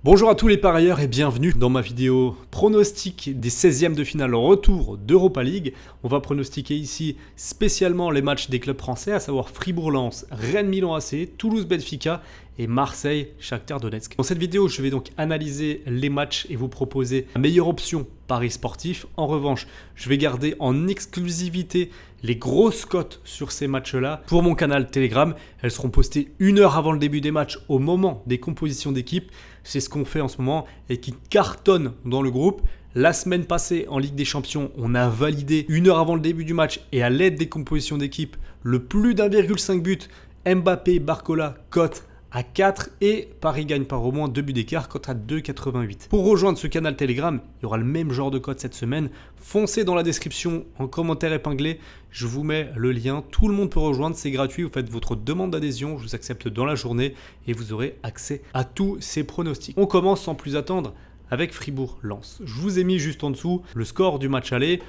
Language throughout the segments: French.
Bonjour à tous les parieurs et bienvenue dans ma vidéo pronostic des 16e de finale retour d'Europa League. On va pronostiquer ici spécialement les matchs des clubs français, à savoir Fribourg-Lens, Rennes-Milan AC, Toulouse-Benfica et Marseille-Shakhtar Donetsk. Dans cette vidéo, je vais donc analyser les matchs et vous proposer la meilleure option paris sportif. En revanche, je vais garder en exclusivité les grosses cotes sur ces matchs-là pour mon canal Telegram. Elles seront postées 1 heure avant le début des matchs au moment des compositions d'équipe. C'est ce qu'on fait en ce moment et qui cartonne dans le groupe. La semaine passée, en Ligue des Champions, on a validé 1 heure avant le début du match et à l'aide des compositions d'équipe, le plus d'1,5 but, Mbappé, Barcola, cote à 4 et Paris gagne par au moins 2 buts d'écart, cote à 2,88. Pour rejoindre ce canal Telegram, il y aura le même genre de cote cette semaine. Foncez dans la description en commentaire épinglé, je vous mets le lien. Tout le monde peut rejoindre, c'est gratuit. Vous faites votre demande d'adhésion, je vous accepte dans la journée et vous aurez accès à tous ces pronostics. On commence sans plus attendre avec Fribourg-Lens. Je vous ai mis juste en dessous le score du match aller.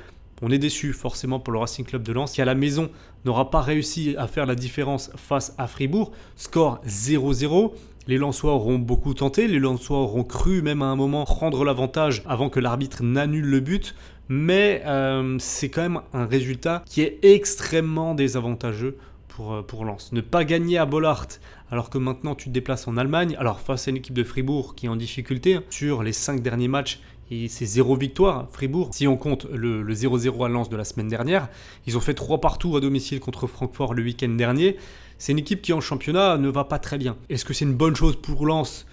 On est déçu forcément pour le Racing Club de Lens qui à la maison n'aura pas réussi à faire la différence face à Fribourg. Score 0-0. Les Lensois auront beaucoup tenté, les Lensois auront cru même à un moment prendre l'avantage avant que l'arbitre n'annule le but. Mais c'est quand même un résultat qui est extrêmement désavantageux pour Lens. Ne pas gagner à Bollaert alors que maintenant tu te déplaces en Allemagne, alors face à une équipe de Fribourg qui est en difficulté sur les 5 derniers matchs. Et c'est 0 victoire, Fribourg. Si on compte le 0-0 à Lens de la semaine dernière, ils ont fait 3 partout à domicile contre Francfort le week-end dernier. C'est une équipe qui en championnat ne va pas très bien. Est-ce que c'est une bonne chose pour Lens ?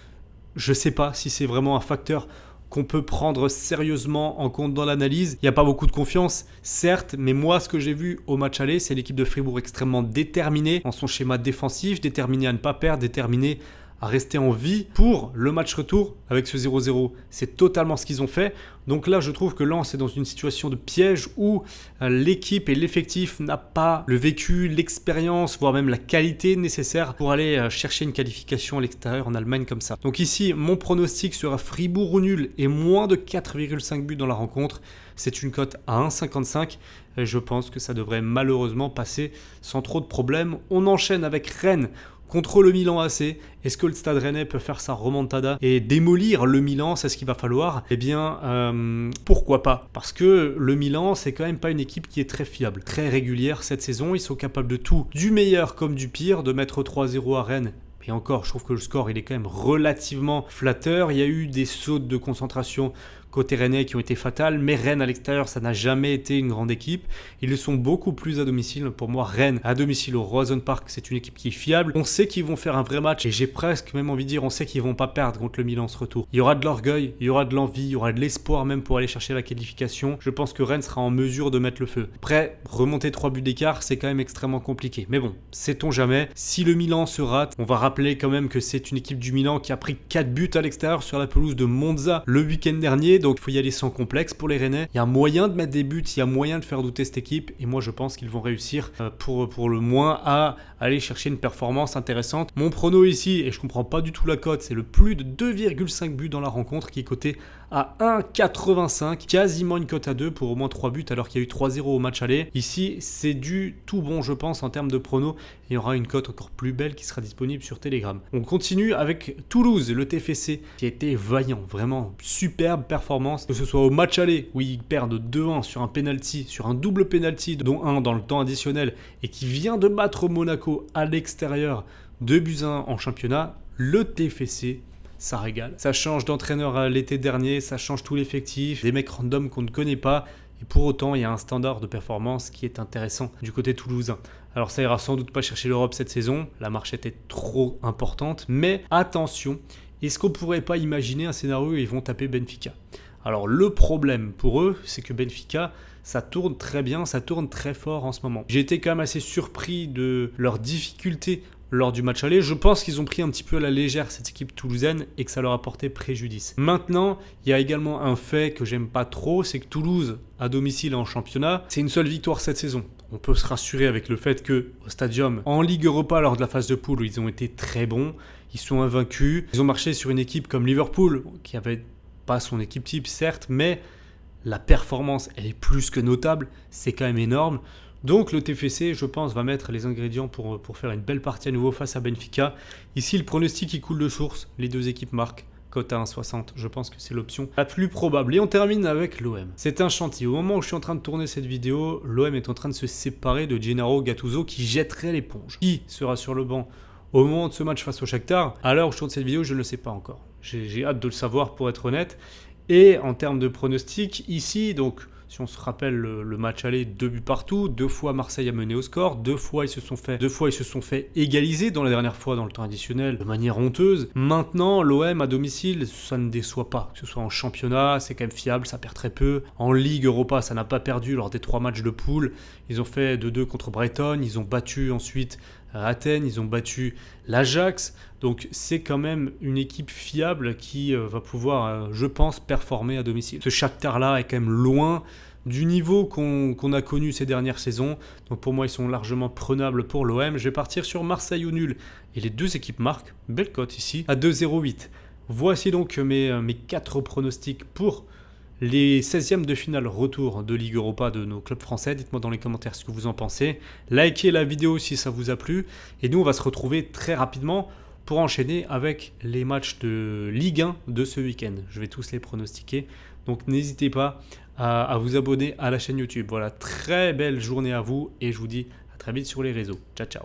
Je ne sais pas si c'est vraiment un facteur qu'on peut prendre sérieusement en compte dans l'analyse. Il n'y a pas beaucoup de confiance, certes, mais moi, ce que j'ai vu au match aller, c'est l'équipe de Fribourg extrêmement déterminée dans son schéma défensif, déterminée à ne pas perdre, déterminée à rester en vie pour le match retour avec ce 0-0. C'est totalement ce qu'ils ont fait. Donc là, je trouve que Lens est dans une situation de piège où l'équipe et l'effectif n'a pas le vécu, l'expérience, voire même la qualité nécessaire pour aller chercher une qualification à l'extérieur en Allemagne comme ça. Donc ici, mon pronostic sera Fribourg ou nul et moins de 4,5 buts dans la rencontre. C'est une cote à 1,55 et je pense que ça devrait malheureusement passer sans trop de problèmes. On enchaîne avec Rennes contre le Milan AC. Est-ce que le Stade Rennais peut faire sa remontada et démolir le Milan? C'est ce qu'il va falloir. Eh bien, pourquoi pas? Parce que le Milan, c'est quand même pas une équipe qui est très fiable, très régulière cette saison. Ils sont capables de tout, du meilleur comme du pire, de mettre 3-0 à Rennes. Et encore, je trouve que le score, il est quand même relativement flatteur. Il y a eu des sautes de concentration côté rennais qui ont été fatales, mais Rennes à l'extérieur, ça n'a jamais été une grande équipe. Ils le sont beaucoup plus à domicile. Pour moi, Rennes à domicile au Roazhon Park, c'est une équipe qui est fiable. On sait qu'ils vont faire un vrai match et j'ai presque même envie de dire, on sait qu'ils vont pas perdre contre le Milan ce retour. Il y aura de l'orgueil, il y aura de l'envie, il y aura de l'espoir même pour aller chercher la qualification. Je pense que Rennes sera en mesure de mettre le feu. Après, remonter 3 buts d'écart, c'est quand même extrêmement compliqué. Mais bon, sait-on jamais. Si le Milan se rate, on va rappeler quand même que c'est une équipe du Milan qui a pris 4 buts à l'extérieur sur la pelouse de Monza le week-end dernier. Donc il faut y aller sans complexe pour les Rennais. Il y a moyen de mettre des buts, il y a moyen de faire douter cette équipe. Et moi je pense qu'ils vont réussir pour le moins à aller chercher une performance intéressante. Mon prono ici, et je comprends pas du tout la cote, c'est le plus de 2,5 buts dans la rencontre qui est coté à 1,85, quasiment une cote à 2 pour au moins 3 buts alors qu'il y a eu 3-0 au match aller. Ici, c'est du tout bon je pense en termes de prono. Il y aura une cote encore plus belle qui sera disponible sur Telegram. On continue avec Toulouse, le TFC, qui a été vaillant, vraiment superbe performance, que ce soit au match aller où ils perdent 2-1 sur un penalty, sur un double penalty, dont un dans le temps additionnel, et qui vient de battre Monaco à l'extérieur 2-1 en championnat. Le TFC, ça régale. Ça change d'entraîneur l'été dernier, ça change tout l'effectif, des mecs random qu'on ne connaît pas. Et pour autant, il y a un standard de performance qui est intéressant du côté toulousain. Alors ça ira sans doute pas chercher l'Europe cette saison, la marche était trop importante, mais attention, est-ce qu'on pourrait pas imaginer un scénario où ils vont taper Benfica? Alors le problème pour eux, c'est que Benfica, ça tourne très bien, ça tourne très fort en ce moment. J'ai été quand même assez surpris de leurs difficultés lors du match aller. Je pense qu'ils ont pris un petit peu à la légère cette équipe toulousaine et que ça leur a porté préjudice. Maintenant, il y a également un fait que j'aime pas trop, c'est que Toulouse, à domicile et en championnat, c'est une seule victoire cette saison. On peut se rassurer avec le fait que au Stadium, en Ligue Europa, lors de la phase de poule, où ils ont été très bons, ils sont invaincus. Ils ont marché sur une équipe comme Liverpool, qui avait pas son équipe type certes, mais la performance, elle est plus que notable, c'est quand même énorme. Donc le TFC, je pense, va mettre les ingrédients pour faire une belle partie à nouveau face à Benfica. Ici, le pronostic, il coule de source, les deux équipes marquent. cote à 1,60. Je pense que c'est l'option la plus probable. Et on termine avec l'OM. C'est un chantier. Au moment où je suis en train de tourner cette vidéo, l'OM est en train de se séparer de Gennaro Gattuso qui jetterait l'éponge. Qui sera sur le banc au moment de ce match face au Shakhtar? À l'heure où je tourne cette vidéo, je ne le sais pas encore. J'ai hâte de le savoir pour être honnête. Et en termes de pronostic, ici, donc, si on se rappelle le match aller, 2 buts partout, 2 fois Marseille a mené au score, 2 fois ils se sont fait égaliser dans la dernière fois dans le temps additionnel de manière honteuse. Maintenant, l'OM à domicile, ça ne déçoit pas. Que ce soit en championnat, c'est quand même fiable, ça perd très peu. En Ligue Europa, ça n'a pas perdu lors des 3 matchs de poule. Ils ont fait 2-2 contre Brighton, ils ont battu ensuite Athènes, ils ont battu l'Ajax. Donc c'est quand même une équipe fiable qui va pouvoir, je pense, performer à domicile. Ce Shakhtar-là est quand même loin du niveau qu'on a connu ces dernières saisons. Donc pour moi, ils sont largement prenables pour l'OM. Je vais partir sur Marseille au nul. Et les deux équipes marquent. Belle cote ici, à 2,08. Voici donc mes 4 pronostics pour les 16e de finale retour de Ligue Europa de nos clubs français. Dites-moi dans les commentaires ce que vous en pensez. Likez la vidéo si ça vous a plu. Et nous, on va se retrouver très rapidement pour enchaîner avec les matchs de Ligue 1 de ce week-end. Je vais tous les pronostiquer. Donc n'hésitez pas à vous abonner à la chaîne YouTube. Voilà, très belle journée à vous et je vous dis à très vite sur les réseaux. Ciao, ciao.